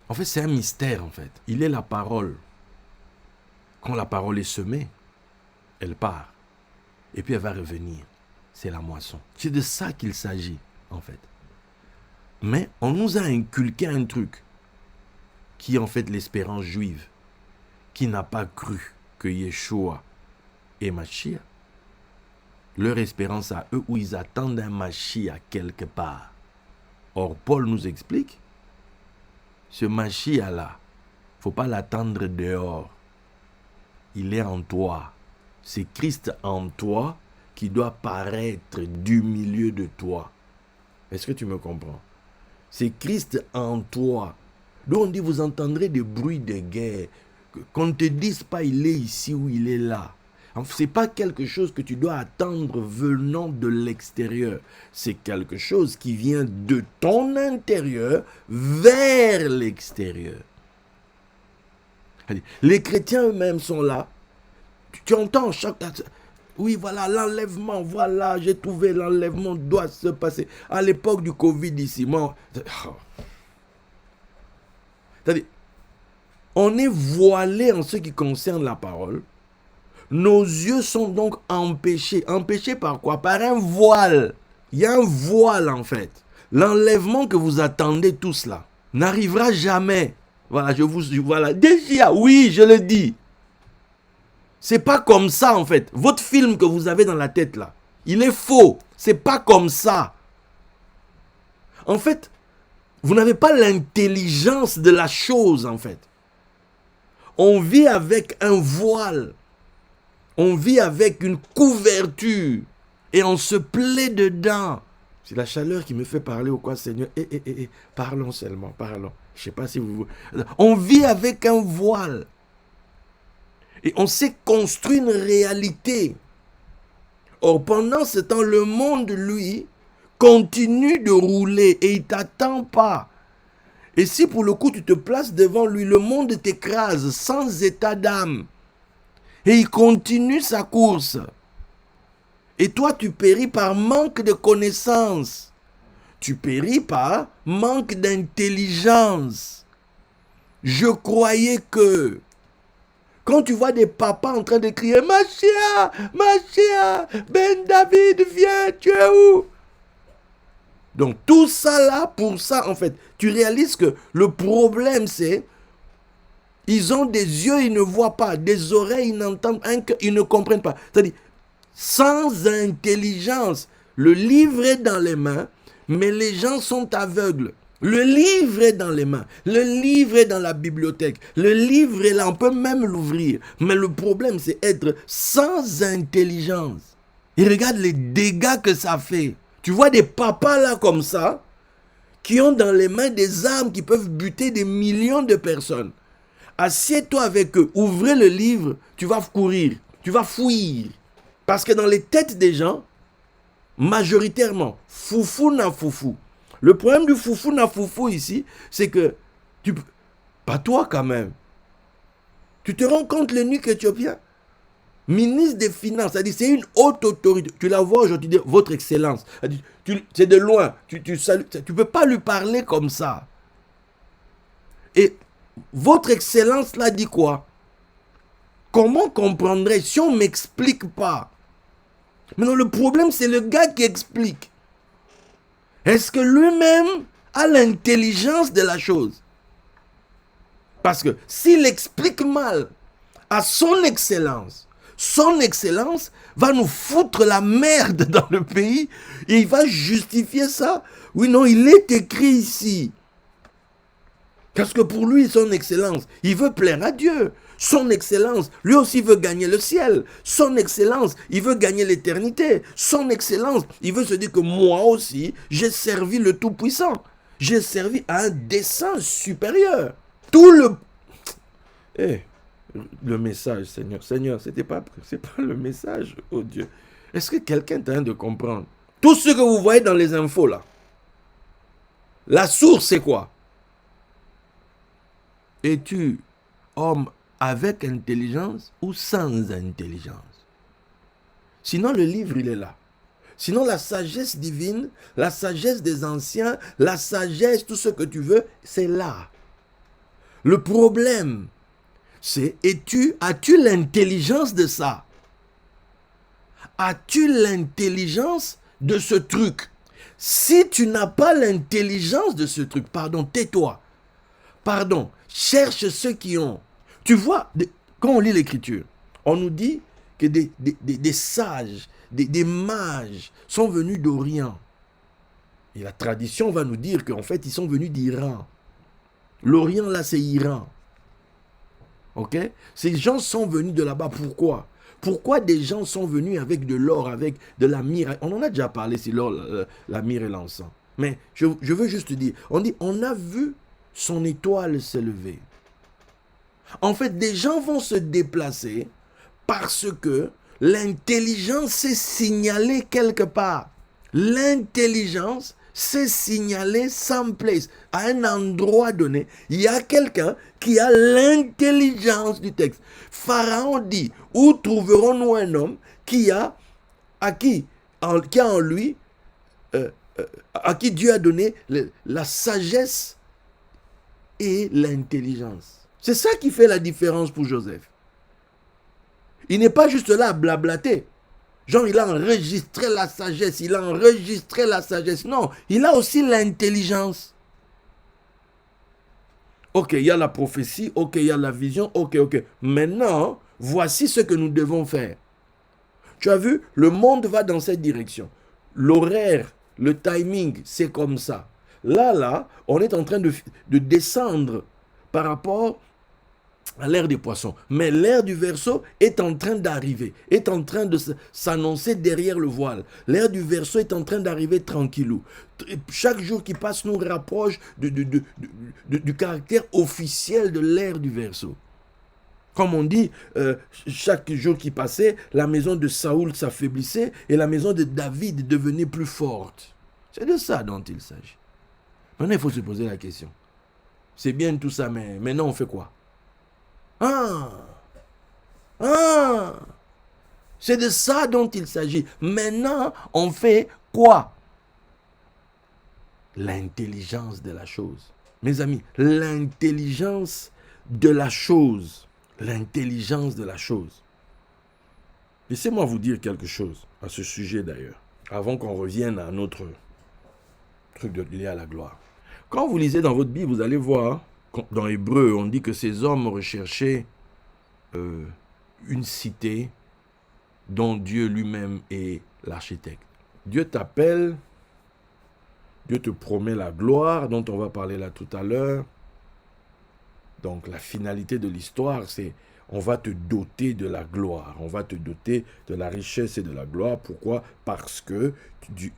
En fait, c'est un mystère, en fait. Il est la parole. Quand la parole est semée, elle part. Et puis elle va revenir. C'est la moisson. C'est de ça qu'il s'agit, en fait. Mais on nous a inculqué un truc qui est en fait l'espérance juive, qui n'a pas cru que Yeshua est Mashiach. Leur espérance à eux, où ils attendent un Mashiach quelque part. Or, Paul nous explique, ce Mashiach-là, il ne faut pas l'attendre dehors. Il est en toi. C'est Christ en toi qui doit paraître du milieu de toi. Est-ce que tu me comprends? C'est Christ en toi. Donc on dit, vous entendrez des bruits de guerre. Qu'on ne te dise pas, il est ici ou il est là. Ce n'est pas quelque chose que tu dois attendre venant de l'extérieur. C'est quelque chose qui vient de ton intérieur vers l'extérieur. Les chrétiens eux-mêmes sont là. Tu entends chaque... Oui, voilà, l'enlèvement, voilà, j'ai trouvé l'enlèvement doit se passer. À l'époque du Covid ici, moi... C'est-à-dire, on est voilé en ce qui concerne la parole. Nos yeux sont donc empêchés. Empêchés par quoi? Par un voile. Il y a un voile en fait. L'enlèvement que vous attendez tous là n'arrivera jamais. Voilà, voilà. Déjà, oui, je le dis. C'est pas comme ça en fait. Votre film que vous avez dans la tête là, il est faux. C'est pas comme ça. En fait, vous n'avez pas l'intelligence de la chose en fait. On vit avec un voile. On vit avec une couverture. Et on se plaît dedans. C'est la chaleur qui me fait parler ou quoi, Seigneur? Parlons seulement, parlons. Je ne sais pas si vous... On vit avec un voile. Et on s'est construit une réalité. Or, pendant ce temps, le monde, lui, continue de rouler et il ne t'attend pas. Et si pour le coup, tu te places devant lui, le monde t'écrase sans état d'âme. Et il continue sa course. Et toi, tu péris par manque de connaissances. Tu péris par manque d'intelligence. Je croyais que... Quand tu vois des papas en train de crier « Mashiach, Mashiach, Ben David, viens, tu es où ?» Donc tout ça là, pour ça en fait, tu réalises que le problème c'est... Ils ont des yeux, ils ne voient pas, des oreilles, ils n'entendent, un cœur, ils ne comprennent pas. C'est-à-dire, sans intelligence, le livre est dans les mains, mais les gens sont aveugles. Le livre est dans les mains, le livre est dans la bibliothèque, le livre est là, on peut même l'ouvrir. Mais le problème, c'est être sans intelligence. Et regarde les dégâts que ça fait. Tu vois des papas là comme ça, qui ont dans les mains des armes qui peuvent buter des millions de personnes. Assieds-toi avec eux, ouvrez le livre, tu vas courir, tu vas fuir. Parce que dans les têtes des gens, majoritairement, foufou na foufou. Le problème du foufou na foufou ici, c'est que, pas toi quand même, tu te rends compte le nuque éthiopien, ministre des Finances, c'est-à-dire c'est une haute autorité. Tu la vois aujourd'hui dire votre excellence. C'est de loin, tu ne peux pas lui parler comme ça. Et votre excellence là dit quoi? Comment comprendrais-je si on ne m'explique pas? Mais non, le problème, c'est le gars qui explique. Est-ce que lui-même a l'intelligence de la chose? Parce que s'il explique mal à son excellence va nous foutre la merde dans le pays et il va justifier ça. Oui, non, il est écrit ici. Parce que pour lui, son excellence, il veut plaire à Dieu. Son excellence, lui aussi veut gagner le ciel. Son excellence, il veut gagner l'éternité. Son excellence, il veut se dire que moi aussi, j'ai servi le Tout-Puissant. J'ai servi à un dessein supérieur. Tout le message, Seigneur. Seigneur, c'est pas le message, oh Dieu. Est-ce que quelqu'un est en train de comprendre? Tout ce que vous voyez dans les infos là, la source c'est quoi? Es-tu homme avec intelligence ou sans intelligence? Sinon, le livre, il est là. Sinon, la sagesse divine, la sagesse des anciens, la sagesse, tout ce que tu veux, c'est là. Le problème, c'est, as-tu l'intelligence de ça? As-tu l'intelligence de ce truc? Si tu n'as pas l'intelligence de ce truc, pardon, tais-toi. Pardon, cherche ceux qui ont. Tu vois, quand on lit l'écriture, on nous dit que des sages, des mages sont venus d'Orient. Et la tradition va nous dire qu'en fait, ils sont venus d'Iran. L'Orient, là, c'est Iran. Ok? Ces gens sont venus de là-bas. Pourquoi? Pourquoi des gens sont venus avec de l'or, avec de la myrrhe? On en a déjà parlé, c'est l'or, la myrrhe et l'encens. Mais je veux juste dire, on a vu son étoile s'élever. En fait, des gens vont se déplacer parce que l'intelligence s'est signalée quelque part. L'intelligence s'est signalée someplace, à un endroit donné. Il y a quelqu'un qui a l'intelligence du texte. Pharaon dit, où trouverons-nous un homme qui a en lui, à qui Dieu a donné la sagesse et l'intelligence. C'est ça qui fait la différence pour Joseph. Il n'est pas juste là à blablater. Genre, il a enregistré la sagesse, il a enregistré la sagesse. Non, il a aussi l'intelligence. Ok, il y a la prophétie, ok, il y a la vision, ok. Maintenant, voici ce que nous devons faire. Tu as vu, le monde va dans cette direction. L'horaire, le timing, c'est comme ça. Là, on est en train de descendre par rapport à l'ère des poissons. Mais l'ère du Verseau est en train d'arriver, est en train de s'annoncer derrière le voile. L'ère du Verseau est en train d'arriver tranquillou. Chaque jour qui passe nous rapproche du caractère officiel de l'ère du Verseau. Comme on dit, chaque jour qui passait, la maison de Saoul s'affaiblissait et la maison de David devenait plus forte. C'est de ça dont il s'agit. Maintenant, il faut se poser la question. C'est bien tout ça, mais maintenant, on fait quoi? C'est de ça dont il s'agit. Maintenant, on fait quoi? L'intelligence de la chose. Mes amis, l'intelligence de la chose. L'intelligence de la chose. Laissez-moi vous dire quelque chose à ce sujet d'ailleurs, avant qu'on revienne à notre truc lié à la gloire. Quand vous lisez dans votre Bible, vous allez voir, dans Hébreu, on dit que ces hommes recherchaient une cité dont Dieu lui-même est l'architecte. Dieu t'appelle, Dieu te promet la gloire, dont on va parler là tout à l'heure. Donc la finalité de l'histoire, c'est on va te doter de la gloire, on va te doter de la richesse et de la gloire. Pourquoi? Parce que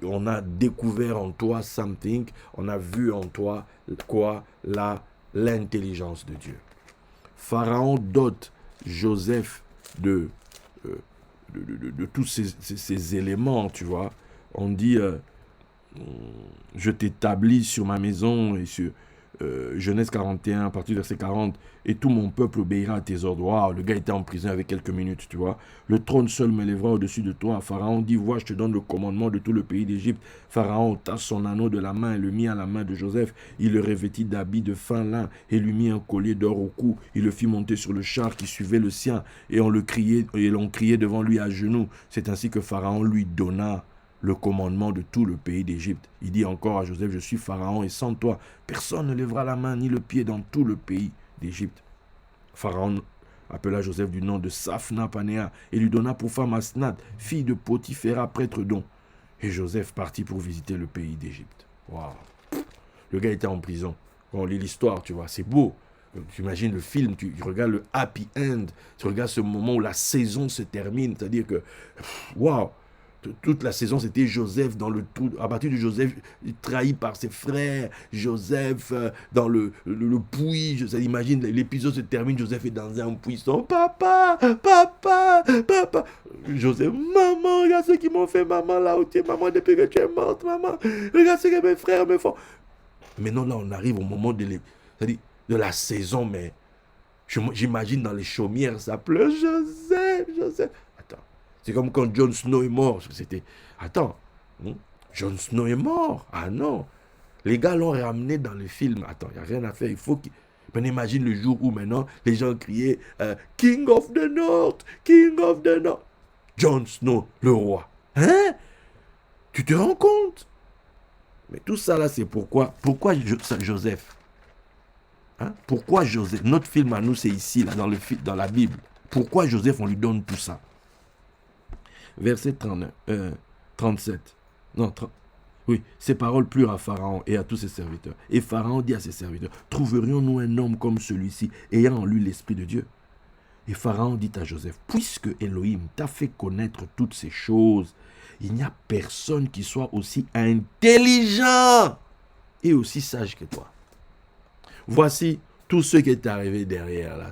on a découvert en toi something, on a vu en toi quoi? L'intelligence de Dieu. Pharaon dote Joseph de tous ces éléments, tu vois. On dit, je t'établis sur ma maison, et sur Genèse 41, à partir du verset 40, et tout mon peuple obéira à tes ordres. Wow, le gars était en prison avec quelques minutes, tu vois. Le trône seul me lèvera au-dessus de toi. Pharaon dit, vois, je te donne le commandement de tout le pays d'Égypte. Pharaon ôta son anneau de la main et le mit à la main de Joseph. Il le revêtit d'habits de fin lin et lui mit un collier d'or au cou. Il le fit monter sur le char qui suivait le sien, et l'on criait devant lui à genoux. C'est ainsi que Pharaon lui donna le commandement de tout le pays d'Égypte. Il dit encore à Joseph, je suis Pharaon et sans toi, personne ne lèvera la main ni le pied dans tout le pays d'Égypte. Pharaon appela Joseph du nom de Saphna-Panéa et lui donna pour femme Asnath, fille de Potiphéra, prêtre d'On. Et Joseph partit pour visiter le pays d'Égypte. Waouh! Le gars était en prison. Quand on lit l'histoire, tu vois, c'est beau. Tu imagines le film, tu regardes le happy end, tu regardes ce moment où la saison se termine, c'est-à-dire que, waouh! Toute la saison, c'était Joseph dans le trou. À partir de Joseph, trahi par ses frères. Joseph dans le puits. Imagine, l'épisode se termine. Joseph est dans un puits. Son papa. Joseph, maman, regarde ce qu'ils m'ont fait, maman, là où tu es, maman, depuis que tu es morte, maman. Regarde ce que mes frères me font. Maintenant, là, on arrive au moment de la saison, mais j'imagine dans les chaumières, ça pleure. Joseph. C'est comme quand Jon Snow est mort. Jon Snow est mort. Ah non. Les gars l'ont ramené dans le film. Attends, il n'y a rien à faire. Il faut qu'il... Maintenant, imagine le jour où maintenant les gens criaient King of the North, King of the North. Jon Snow, le roi. Hein? Tu te rends compte? Mais tout ça là, c'est pourquoi Joseph? Hein? Pourquoi Joseph? Notre film à nous, c'est ici, là, dans la Bible. Pourquoi Joseph, on lui donne tout ça? Verset 37. Non, 30. Oui, ces paroles plurent à Pharaon et à tous ses serviteurs. Et Pharaon dit à ses serviteurs, trouverions-nous un homme comme celui-ci, ayant en lui l'Esprit de Dieu? Et Pharaon dit à Joseph, puisque Elohim t'a fait connaître toutes ces choses, il n'y a personne qui soit aussi intelligent et aussi sage que toi. Voici tout ce qui est arrivé derrière là.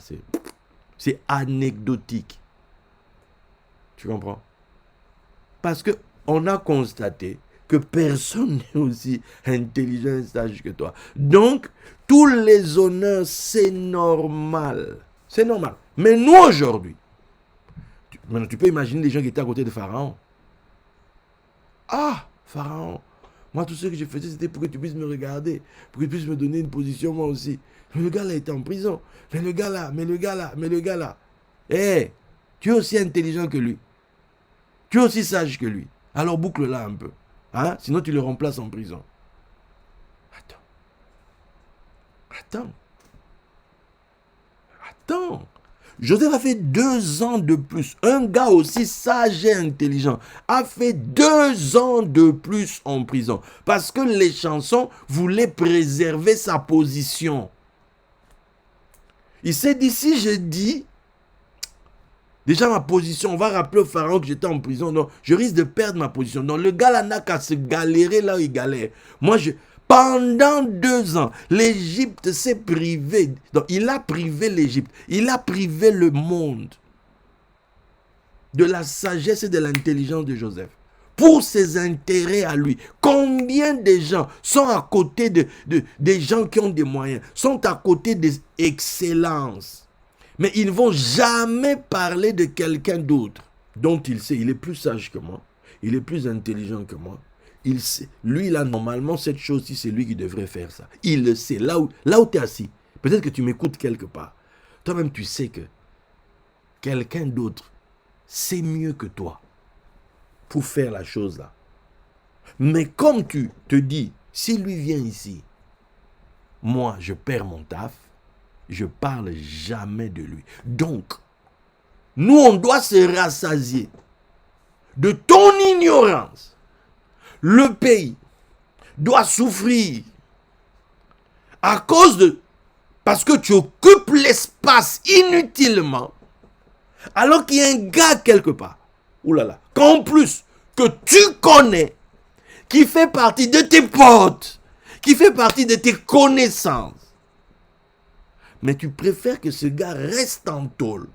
C'est anecdotique. Tu comprends? Parce qu'on a constaté que personne n'est aussi intelligent et sage que toi. Donc, tous les honneurs, c'est normal. C'est normal. Mais nous, aujourd'hui, maintenant, tu peux imaginer les gens qui étaient à côté de Pharaon. Ah, Pharaon, moi, tout ce que je faisais, c'était pour que tu puisses me regarder, pour que tu puisses me donner une position, moi aussi. Mais le gars là était en prison. Mais le gars là. Eh, tu es aussi intelligent que lui. Tu es aussi sage que lui. Alors boucle-la un peu. Hein? Sinon, tu le remplaces en prison. Attends. Joseph a fait 2 ans de plus. Un gars aussi sage et intelligent a fait 2 ans de plus en prison. Parce que les chansons voulaient préserver sa position. Il s'est dit, si je dis, déjà ma position, on va rappeler au pharaon que j'étais en prison. Non, je risque de perdre ma position. Non, le gars là n'a qu'à se galérer là où il galère. Pendant 2 ans, l'Égypte s'est privée. Donc, il a privé l'Égypte. Il a privé le monde de la sagesse et de l'intelligence de Joseph. Pour ses intérêts à lui. Combien de gens sont à côté des gens qui ont des moyens, sont à côté des excellences, mais ils ne vont jamais parler de quelqu'un d'autre dont il sait, il est plus sage que moi, il est plus intelligent que moi. Il sait, lui, là, normalement, cette chose-ci, c'est lui qui devrait faire ça. Il le sait. Là où tu es assis, peut-être que tu m'écoutes quelque part. Toi-même, tu sais que quelqu'un d'autre sait mieux que toi pour faire la chose là. Mais comme tu te dis, si lui vient ici, moi, je perds mon taf, je parle jamais de lui. Donc, nous, on doit se rassasier de ton ignorance. Le pays doit souffrir à cause de... Parce que tu occupes l'espace inutilement, alors qu'il y a un gars quelque part, oulala, qu'en plus, que tu connais, qui fait partie de tes potes, qui fait partie de tes connaissances. Mais tu préfères que ce gars reste en tôle,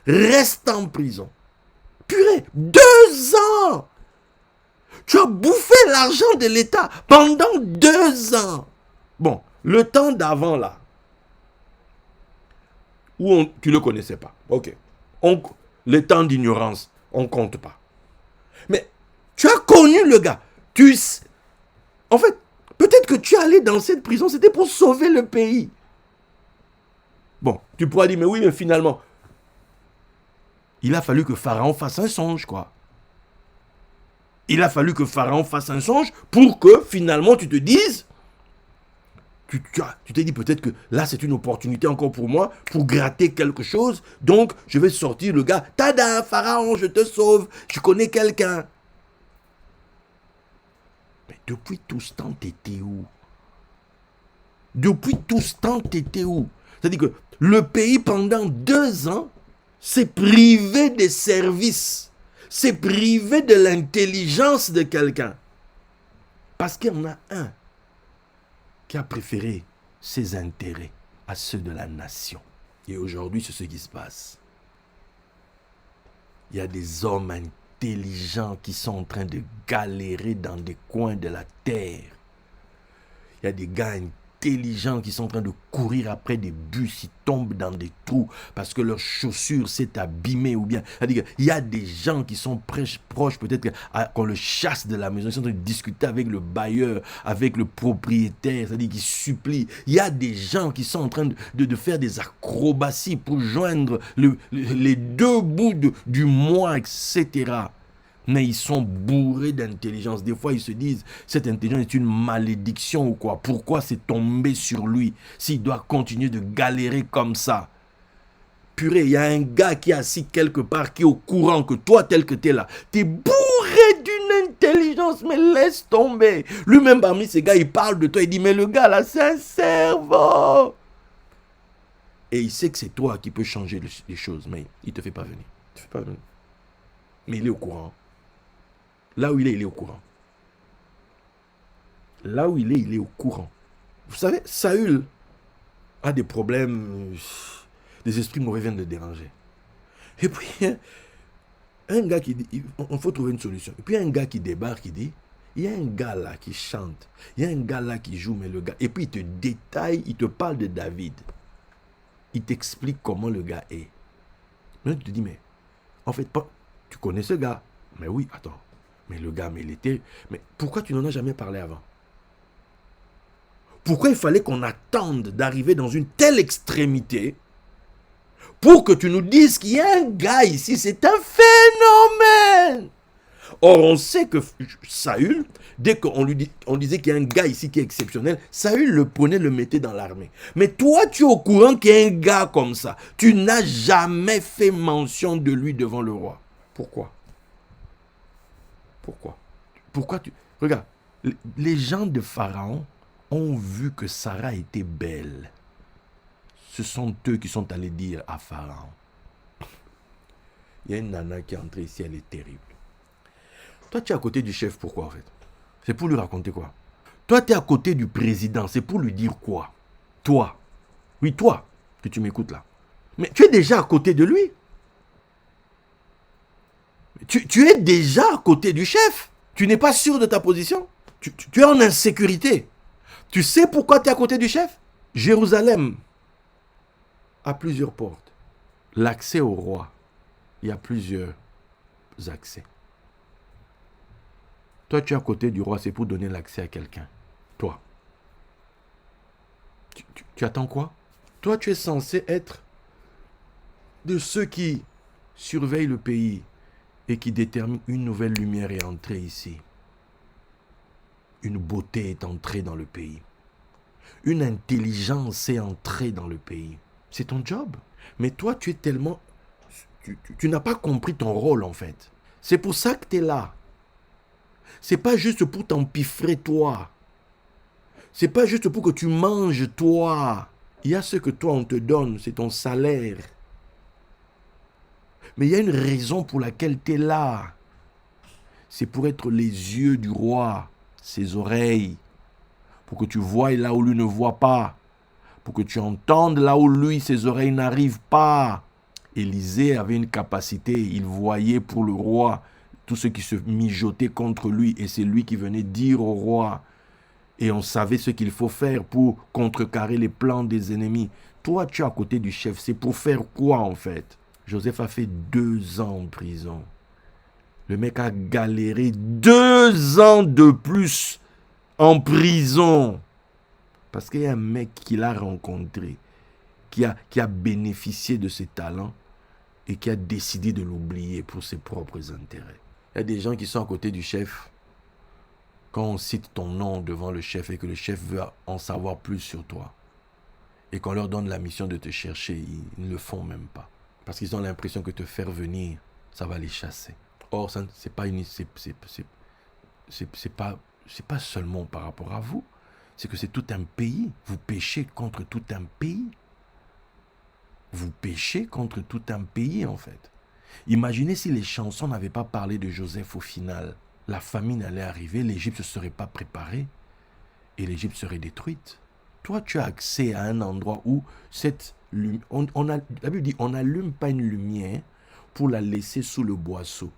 reste en prison. Purée, 2 ans! Tu as bouffé l'argent de l'État pendant 2 ans. Bon, le temps d'avant là, où tu ne le connaissais pas. Ok. Le temps d'ignorance, on ne compte pas. Mais tu as connu le gars. En fait, peut-être que tu es allé dans cette prison, c'était pour sauver le pays. Bon, tu pourras dire, mais oui, mais finalement, il a fallu que Pharaon fasse un songe, quoi. Il a fallu que Pharaon fasse un songe pour que finalement tu te dises, tu t'es dit peut-être que là c'est une opportunité encore pour moi pour gratter quelque chose, donc je vais sortir le gars, tada, Pharaon, je te sauve, je connais quelqu'un. Mais depuis tout ce temps, t'étais où? Depuis tout ce temps, t'étais où? C'est-à-dire que le pays pendant 2 ans s'est privé des services. C'est privé de l'intelligence de quelqu'un. Parce qu'il y en a un qui a préféré ses intérêts à ceux de la nation. Et aujourd'hui, c'est ce qui se passe. Il y a des hommes intelligents qui sont en train de galérer dans des coins de la terre. Il y a des gars intelligents qui sont en train de courir après des bus, ils tombent dans des trous parce que leur chaussure s'est abîmée ou bien. C'est-à-dire qu'il y a des gens qui sont proches peut-être qu'on le chasse de la maison, ils sont en train de discuter avec le bailleur, avec le propriétaire, c'est-à-dire qu'ils supplient. Il y a des gens qui sont en train de faire des acrobaties pour joindre les deux bouts du mois, etc. Mais ils sont bourrés d'intelligence. Des fois, ils se disent, cette intelligence est une malédiction ou quoi. Pourquoi c'est tombé sur lui s'il doit continuer de galérer comme ça? Purée, il y a un gars qui est assis quelque part, qui est au courant que toi, tel que tu es là, tu es bourré d'une intelligence, mais laisse tomber. Lui-même, parmi ces gars, il parle de toi, il dit, mais le gars là, c'est un cerveau. Et il sait que c'est toi qui peux changer les choses, mais il ne te fait pas venir. Il te fait pas venir. Mais il est au courant. Là où il est au courant. Là où il est au courant. Vous savez, Saül a des problèmes, des esprits mauvais viennent le déranger. Et puis, un gars qui dit, il faut trouver une solution. Et puis, un gars qui débarque, qui dit, il y a un gars là qui chante, il y a un gars là qui joue, mais le gars... Et puis, il te détaille, il te parle de David. Il t'explique comment le gars est. Mais tu te dis, mais, en fait, tu connais ce gars? Mais oui, attends. Mais le gars, mais il était... Mais pourquoi tu n'en as jamais parlé avant? Pourquoi il fallait qu'on attende d'arriver dans une telle extrémité pour que tu nous dises qu'il y a un gars ici? C'est un phénomène. Or, on sait que Saül, dès qu'on on disait qu'il y a un gars ici qui est exceptionnel, Saül le prenait, le mettait dans l'armée. Mais toi, tu es au courant qu'il y a un gars comme ça. Tu n'as jamais fait mention de lui devant le roi. Pourquoi? Pourquoi tu... Regarde, les gens de Pharaon ont vu que Sarah était belle. Ce sont eux qui sont allés dire à Pharaon. Il y a une nana qui est entrée ici, elle est terrible. Toi, tu es à côté du chef, pourquoi en fait? C'est pour lui raconter quoi? Toi, tu es à côté du président, c'est pour lui dire quoi? Toi. Oui, toi, que tu m'écoutes là. Mais tu es déjà à côté de lui. Tu es déjà à côté du chef. Tu n'es pas sûr de ta position. Tu es en insécurité. Tu sais pourquoi tu es à côté du chef? Jérusalem a plusieurs portes. L'accès au roi, il y a plusieurs accès. Toi, tu es à côté du roi, c'est pour donner l'accès à quelqu'un. Toi. Tu attends quoi? Toi, tu es censé être de ceux qui surveillent le pays et qui déterminent une nouvelle lumière est entrée ici. Une beauté est entrée dans le pays. Une intelligence est entrée dans le pays. C'est ton job. Mais toi, tu es tellement... Tu n'as pas compris ton rôle, en fait. C'est pour ça que tu es là. C'est pas juste pour t'empiffrer, toi. C'est pas juste pour que tu manges, toi. Il y a ce que toi, on te donne, c'est ton salaire. Mais il y a une raison pour laquelle tu es là. C'est pour être les yeux du roi, ses oreilles. Pour que tu voies là où lui ne voit pas. Pour que tu entendes là où lui, ses oreilles n'arrivent pas. Élisée avait une capacité, il voyait pour le roi tout ce qui se mijotait contre lui. Et c'est lui qui venait dire au roi. Et on savait ce qu'il faut faire pour contrecarrer les plans des ennemis. Toi, tu es à côté du chef. C'est pour faire quoi en fait? Joseph a fait 2 ans en prison. Le mec a galéré 2 ans de plus en prison. Parce qu'il y a un mec qu'il a rencontré, qui a bénéficié de ses talents et qui a décidé de l'oublier pour ses propres intérêts. Il y a des gens qui sont à côté du chef. Quand on cite ton nom devant le chef et que le chef veut en savoir plus sur toi, et qu'on leur donne la mission de te chercher, ils ne le font même pas. Parce qu'ils ont l'impression que te faire venir, ça va les chasser. Or, c'est pas seulement par rapport à vous. C'est que c'est tout un pays. Vous péchez contre tout un pays. Vous péchez contre tout un pays, en fait. Imaginez si les chansons n'avaient pas parlé de Joseph au final. La famine allait arriver, l'Égypte ne se serait pas préparée et l'Égypte serait détruite. Toi, tu as accès à un endroit où la Bible dit, on n'allume pas une lumière pour la laisser sous le boisseau.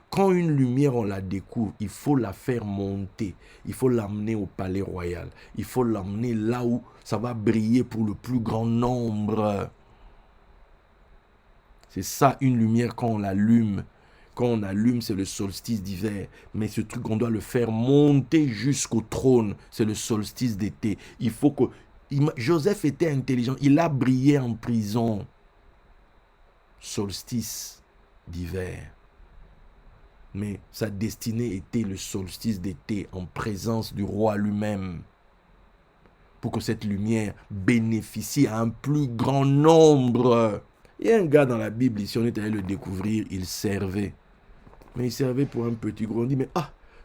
Quand une lumière, on la découvre, il faut la faire monter. Il faut l'amener au palais royal. Il faut l'amener là où ça va briller pour le plus grand nombre. C'est ça, une lumière, quand on l'allume. Quand on allume, c'est le solstice d'hiver. Mais ce truc, on doit le faire monter jusqu'au trône. C'est le solstice d'été. Il faut que... Joseph était intelligent. Il a brillé en prison. Solstice d'hiver. Mais sa destinée était le solstice d'été en présence du roi lui-même. Pour que cette lumière bénéficie à un plus grand nombre. Il y a un gars dans la Bible, si on est allé le découvrir, il servait. Mais il servait pour un petit groupe. On dit, mais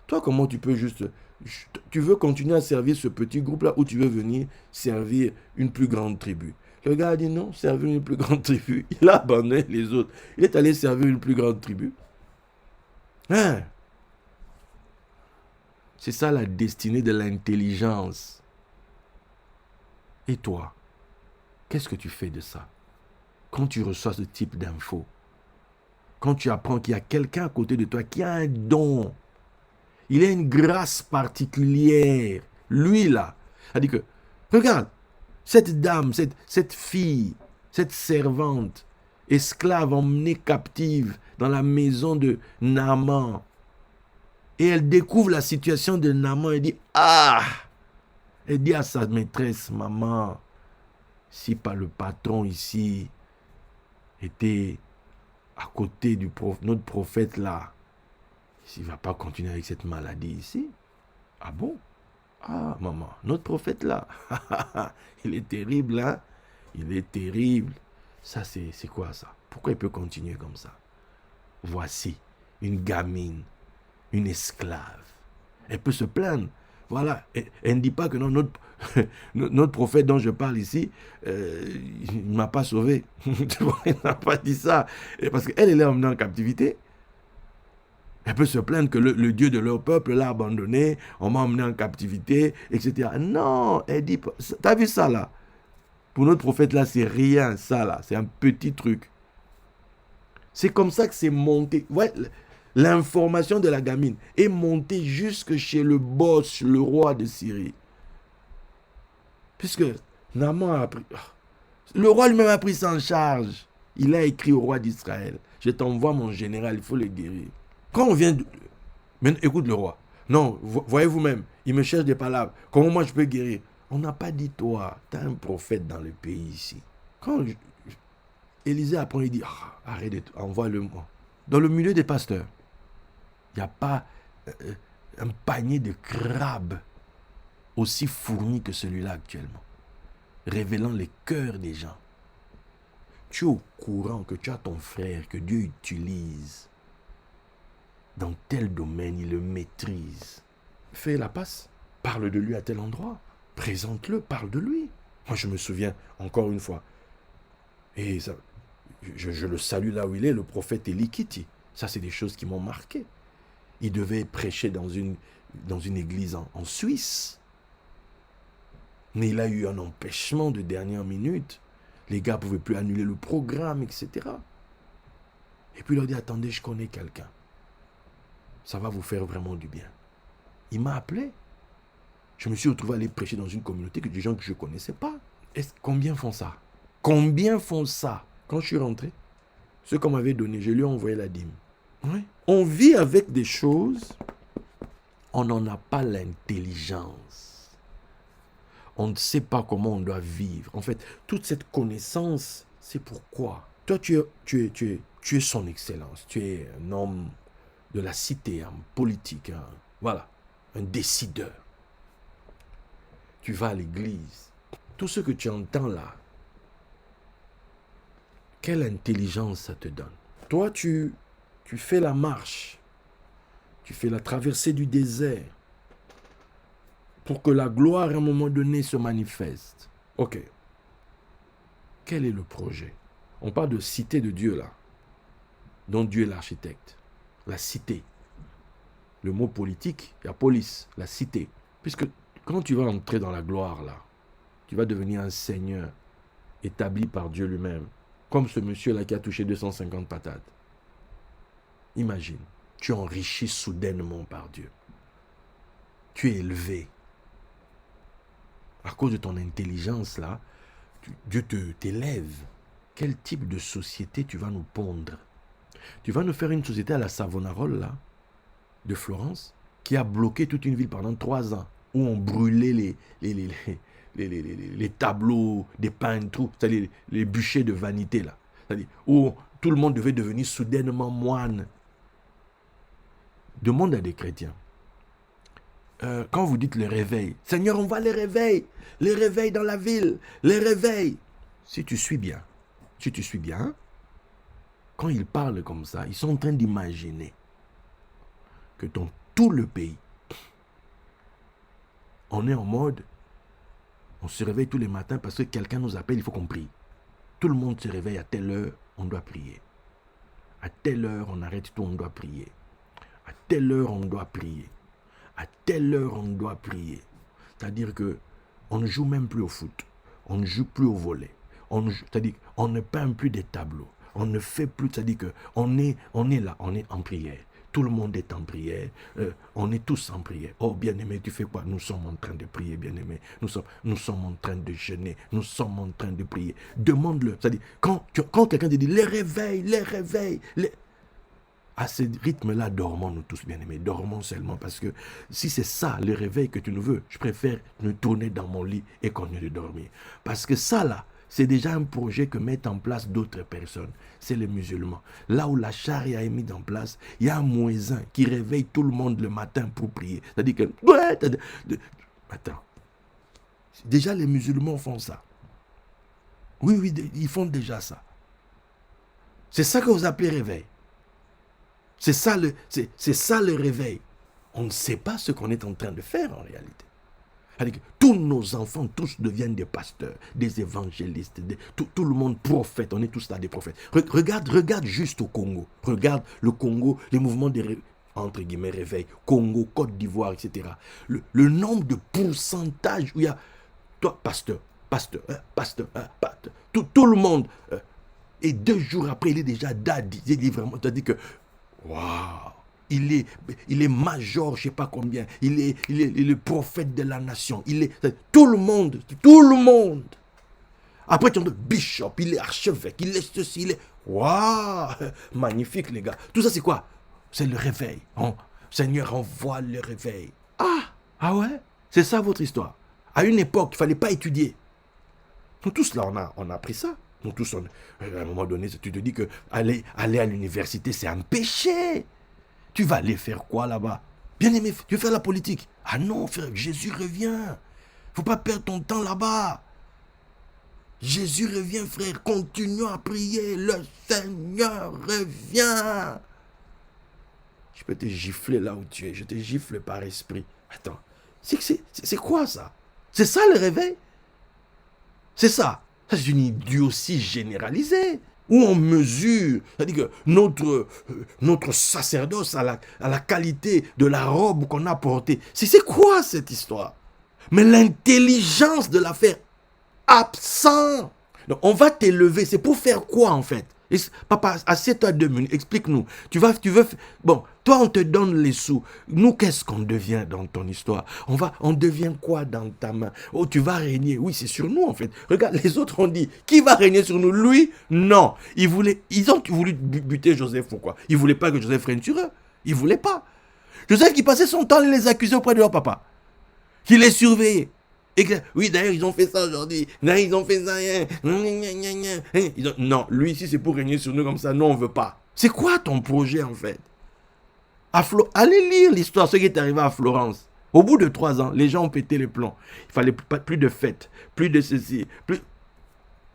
toi comment tu peux juste... Tu veux continuer à servir ce petit groupe-là ou tu veux venir servir une plus grande tribu? Le gars a dit non, servir une plus grande tribu. Il a abandonné les autres. Il est allé servir une plus grande tribu. Hein? C'est ça la destinée de l'intelligence. Et toi, qu'est-ce que tu fais de ça? Quand tu reçois ce type d'infos, quand tu apprends qu'il y a quelqu'un à côté de toi qui a un don, il a une grâce particulière, lui là, a dit que, regarde, cette dame, cette fille, cette servante, esclave emmenée captive dans la maison de Naaman, et elle découvre la situation de Naaman et dit, elle dit à sa maîtresse, maman, si pas le patron ici était à côté de notre prophète là, il ne va pas continuer avec cette maladie ici. Ah bon? Ah maman, notre prophète là, il est terrible hein? Il est terrible. Ça c'est quoi ça? Pourquoi il peut continuer comme ça? Voici une gamine, une esclave. Elle peut se plaindre. Voilà, elle ne dit pas que non, notre prophète dont je parle ici, il ne m'a pas sauvé. Elle n'a pas dit ça. Parce qu'elle est emmenée en captivité. Elle peut se plaindre que le Dieu de leur peuple l'a abandonné, on m'a emmené en captivité, etc. Non, elle dit, t'as vu ça là? Pour notre prophète là, c'est rien, ça là, c'est un petit truc. C'est comme ça que c'est monté. Ouais, l'information de la gamine est montée jusque chez le boss, le roi de Syrie. Puisque Naaman a pris... Le roi lui-même a pris ça en charge. Il a écrit au roi d'Israël, je t'envoie mon général, il faut le guérir. Quand on vient... Mais écoute le roi. Non, voyez vous-même, il me cherche des palabres. Comment moi je peux guérir? On n'a pas dit toi, tu as un prophète dans le pays ici. Quand Élisée apprend, il dit, arrête, envoie-le-moi. Dans le milieu des pasteurs, il n'y a pas un panier de crabes aussi fourni que celui-là actuellement, révélant les cœurs des gens. Tu es au courant que tu as ton frère que Dieu utilise dans tel domaine, il le maîtrise. Fais la passe, parle de lui à tel endroit, présente-le, parle de lui. Moi je me souviens encore une fois, et ça, je le salue là où il est, le prophète Elikiti. Ça c'est des choses qui m'ont marqué. Il devait prêcher dans une église en Suisse. Mais il a eu un empêchement de dernière minute. Les gars ne pouvaient plus annuler le programme, etc. Et puis il leur dit, attendez, je connais quelqu'un. Ça va vous faire vraiment du bien. Il m'a appelé. Je me suis retrouvé à aller prêcher dans une communauté que des gens que je ne connaissais pas. Combien font ça? Combien font ça? Quand je suis rentré, ce qu'on m'avait donné, je lui ai envoyé la dîme. Oui. On vit avec des choses, on n'en a pas l'intelligence. On ne sait pas comment on doit vivre. En fait, toute cette connaissance, c'est pourquoi. Toi, tu es son excellence. Tu es un homme de la cité, un politique, voilà, un décideur. Tu vas à l'église. Tout ce que tu entends là, quelle intelligence ça te donne? Toi, tu fais la marche. Tu fais la traversée du désert pour que la gloire, à un moment donné, se manifeste. Ok. Quel est le projet? On parle de cité de Dieu, là, dont Dieu est l'architecte. La cité. Le mot politique, il y a police, la cité. Puisque quand tu vas entrer dans la gloire, là, tu vas devenir un seigneur établi par Dieu lui-même. Comme ce monsieur-là qui a touché 250 patates. Imagine. Tu es enrichi soudainement par Dieu. Tu es élevé. À cause de ton intelligence, là, Dieu t'élève. Quel type de société tu vas nous pondre? Tu vas nous faire une société à la Savonarola, là, de Florence, qui a bloqué toute une ville pendant 3 ans, où on brûlait les tableaux des peintres, c'est-à-dire les bûchers de vanité, là. C'est-à-dire où tout le monde devait devenir soudainement moine. Demande à des chrétiens. Quand vous dites le réveil, Seigneur, on va les réveils dans la ville, les réveils. Si tu suis bien, quand ils parlent comme ça, ils sont en train d'imaginer que dans tout le pays, on est en mode, on se réveille tous les matins parce que quelqu'un nous appelle, il faut qu'on prie. Tout le monde se réveille à telle heure, on doit prier. À telle heure, on arrête tout, on doit prier. À telle heure, on doit prier. À telle heure, on doit prier. C'est-à-dire que on ne joue même plus au foot. On ne joue plus au volley. C'est-à-dire qu'on ne peint plus des tableaux. On ne fait plus, c'est-à-dire qu'on est là, on est en prière. Tout le monde est en prière. On est tous en prière. Oh, bien-aimé, tu fais quoi? Nous sommes en train de prier, bien-aimé. Nous sommes en train de jeûner. Nous sommes en train de prier. Demande-le. C'est-à-dire, quand quelqu'un te dit, les réveils. À ce rythme-là, dormons nous tous, bien-aimés. Dormons seulement parce que si c'est ça, le réveil que tu nous veux, je préfère me tourner dans mon lit et continuer de dormir. Parce que ça, là, c'est déjà un projet que mettent en place d'autres personnes. C'est les musulmans. Là où la charia est mise en place, il y a un muezzin qui réveille tout le monde le matin pour prier. C'est-à-dire que... Attends. Déjà, les musulmans font ça. Oui, ils font déjà ça. C'est ça que vous appelez réveil. C'est ça le réveil. On ne sait pas ce qu'on est en train de faire en réalité. C'est-à-dire que tous nos enfants, tous deviennent des pasteurs, des évangélistes, tout le monde prophète. On est tous là des prophètes. Regarde juste au Congo. Regarde le Congo, les mouvements des entre guillemets réveil. Congo, Côte d'Ivoire, etc. Le nombre de pourcentages où il y a toi, pasteur, tout le monde. Et 2 jours après, il est déjà daddy. Il est vraiment, c'est-à-dire que waouh, il est major, je ne sais pas combien. Il est le prophète de la nation. Tout le monde. Après, tu as le bishop, il est archevêque, il est ceci, il est... Waouh, magnifique les gars. Tout ça, c'est quoi? C'est le réveil. Seigneur, envoie le réveil. Ah ouais? C'est ça votre histoire. À une époque, il ne fallait pas étudier. Nous tous, là, on a appris ça. Nous tous, à un moment donné, tu te dis que aller à l'université, c'est un péché. Tu vas aller faire quoi là-bas? Bien-aimé, tu veux faire la politique? Ah non, frère, Jésus revient. Faut pas perdre ton temps là-bas. Jésus revient, frère. Continuons à prier. Le Seigneur revient. Je peux te gifler là où tu es. Je te gifle par esprit. Attends, c'est quoi ça? C'est ça le réveil? C'est ça. Ça, c'est une idiotie généralisée. Où on mesure, c'est-à-dire que notre sacerdoce à la qualité de la robe qu'on a portée. C'est quoi cette histoire? Mais l'intelligence de l'affaire, absent. Donc on va t'élever, c'est pour faire quoi en fait? Papa, assieds-toi 2 minutes, explique-nous. Tu veux... Bon, toi on te donne les sous. Nous, qu'est-ce qu'on devient dans ton histoire? On devient quoi dans ta main? Oh, tu vas régner. Oui, c'est sur nous en fait. Regarde, les autres ont dit, qui va régner sur nous? Lui? Non. Ils ont voulu buter Joseph, pourquoi? Ils ne voulaient pas que Joseph règne sur eux. Ils ne voulaient pas. Joseph qui passait son temps à les accuser auprès de leur papa. Qui les surveillait. Et que, oui, d'ailleurs, ils ont fait ça aujourd'hui. D'ailleurs, ils ont fait ça. Non, lui ici, c'est pour régner sur nous comme ça. Non, on ne veut pas. C'est quoi ton projet, en fait? Allez lire l'histoire, ce qui est arrivé à Florence. Au bout de 3 ans, les gens ont pété les plombs. Il fallait plus de fêtes, plus de ceci.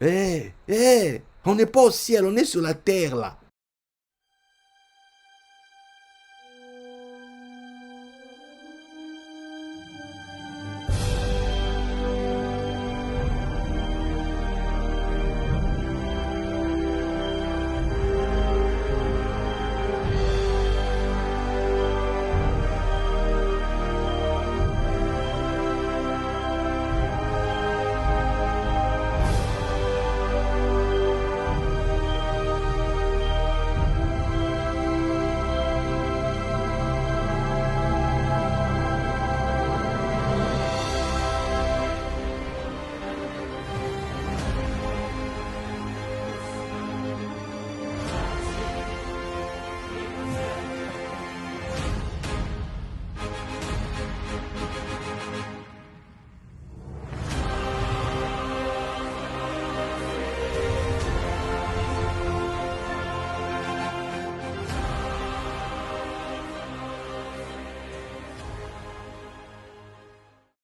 On n'est pas au ciel, on est sur la terre, là.